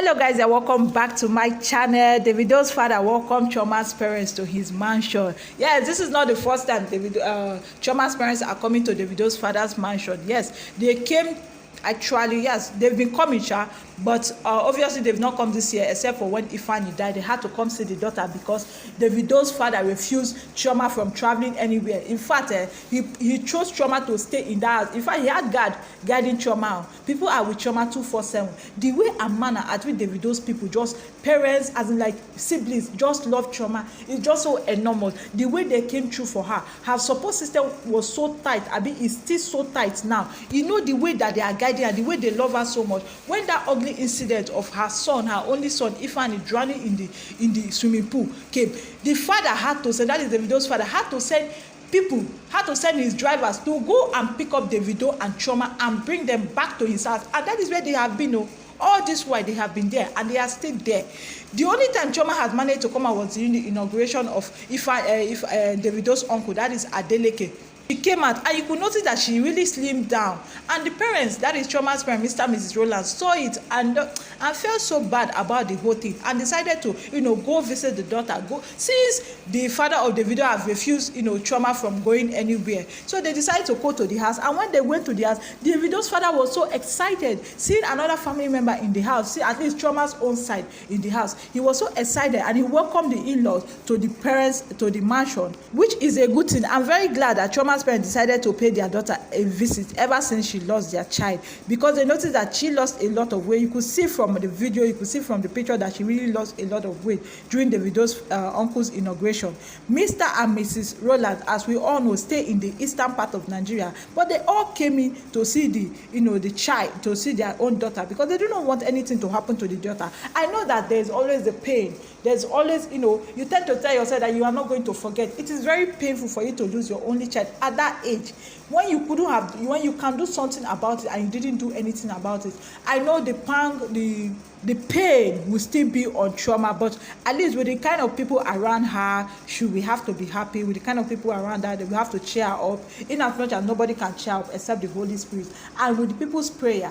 Hello guys, and welcome back to my channel. Davido's father welcomed Chioma's parents to his mansion. Yes, this is not the first time Chioma's parents are coming to Davido's father's mansion. Yes, they came. Actually, yes, they've been coming, but obviously they've not come this year except for when Ifeanyi died. They had to come see the daughter because Davido's father refused Chioma from traveling anywhere. In fact, he chose Chioma to stay in that house. In fact, he had guarding Chioma. People are with Chioma 24/7. The way and manner at which Davido's people, just parents, as in like siblings, just love Chioma, it's just so enormous. The way they came through for her support system was so tight. I mean, it's still so tight now. You know, the way that they are guiding her, the way they love her so much. When that ugly incident of her son, her only son Ifeanyi, drowning in the swimming pool came, the father had to send, that is Davido's father, had to send his drivers to go and pick up Davido and Chioma and bring them back to his house. And that is where they have been. All this while they have been there, and they are still there. The only time Chioma has managed to come out was during the inauguration of Davido's uncle, that is Adeleke. She came out, and you could notice that she really slimmed down. And the parents, that is Chioma's parents, Mr. and Mrs. Roland, saw it and felt so bad about the whole thing and decided to, go visit the daughter. Since the father of Davido has refused, Chioma from going anywhere. So they decided to go to the house. And when they went to the house, Davido's father was so excited seeing another family member in the house, see at least Chioma's own side in the house. He was so excited, and he welcomed the in-laws to the parents, to the mansion, which is a good thing. I'm very glad that Chioma's parents decided to pay their daughter a visit ever since she lost their child, because they noticed that she lost a lot of weight. You could see from the video, you could see from the picture that she really lost a lot of weight during Davido's uncle's inauguration. Mr. and Mrs. Roland, as we all know, stay in the eastern part of Nigeria, but they all came in to see the child, to see their own daughter, because they do not want anything to happen to the daughter. I know that there's always the pain. There's always, you tend to tell yourself that you are not going to forget. It is very painful for you to lose your only child at that age, when you can do something about it and you didn't do anything about it. I know the pain will still be on Chioma, but at least with the kind of people around her, we have to be happy. With the kind of people around her, we have to cheer her up, in as much as nobody can cheer up except the Holy Spirit. And with the people's prayer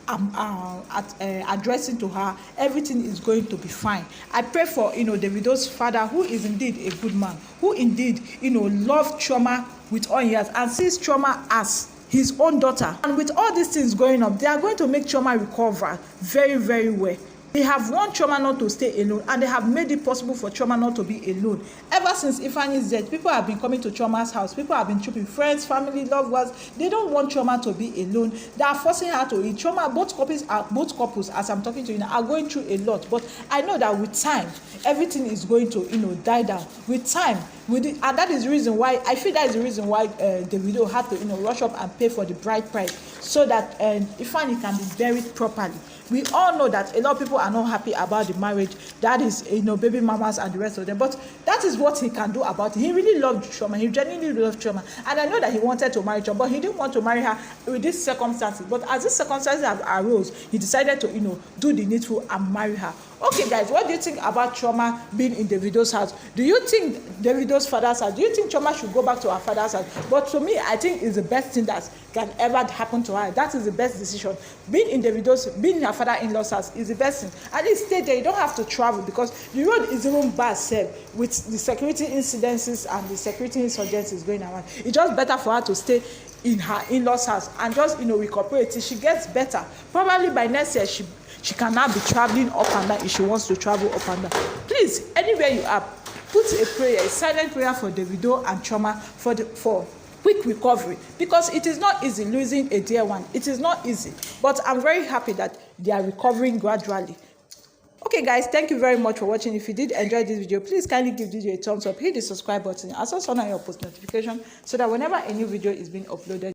addressing to her, everything is going to be fine. I pray for Davido's father, who is indeed a good man, who indeed loved Chioma with all he has and sees Chioma as his own daughter. And with all these things going up, they are going to make Chioma recover very, very well. They have want Chioma not to stay alone, and they have made it possible for Chioma not to be alone. Ever since Ifeanyi's death, people have been coming to Chioma's house. People have been trooping, friends, family, loved ones. They don't want Chioma to be alone. They are forcing her to eat. Chioma, both couples, as I'm talking to you now, are going through a lot. But I know that with time, everything is going to, die down. With time, and that is the reason why, I feel that is the reason why Davido had to, rush up and pay for the bride price, so that Ifeanyi can be buried properly. We all know that a lot of people are not happy about the marriage. That is, baby mamas and the rest of them. But that is what he can do about it. He really loved Chioma. He genuinely loved Chioma. And I know that he wanted to marry Chioma, but he didn't want to marry her with these circumstances. But as these circumstances have arose, he decided to, do the needful and marry her. Okay, guys, what do you think about Chioma being in Davido's house? Do you think Davido's father's house? Do you think Chioma should go back to her father's house? But to me, I think it's the best thing that can ever happen to her. That is the best decision. Being in her father-in-law's house is the best thing. At least stay there. You don't have to travel, because the road is even bad, with the security incidences and the security insurgencies going around. It's just better for her to stay in her in-laws' house and just recuperate till she gets better. Probably by next year she can now be traveling up and down if she wants to travel up and down. Please, anywhere you are, put a prayer, a silent prayer for Davido and Chioma for quick recovery, because it is not easy losing a dear one. It is not easy, but I'm very happy that they are recovering gradually. Okay guys, thank you very much for watching. If you did enjoy this video, please kindly give this video a thumbs up, hit the subscribe button, and also turn on your post notification so that whenever a new video is being uploaded,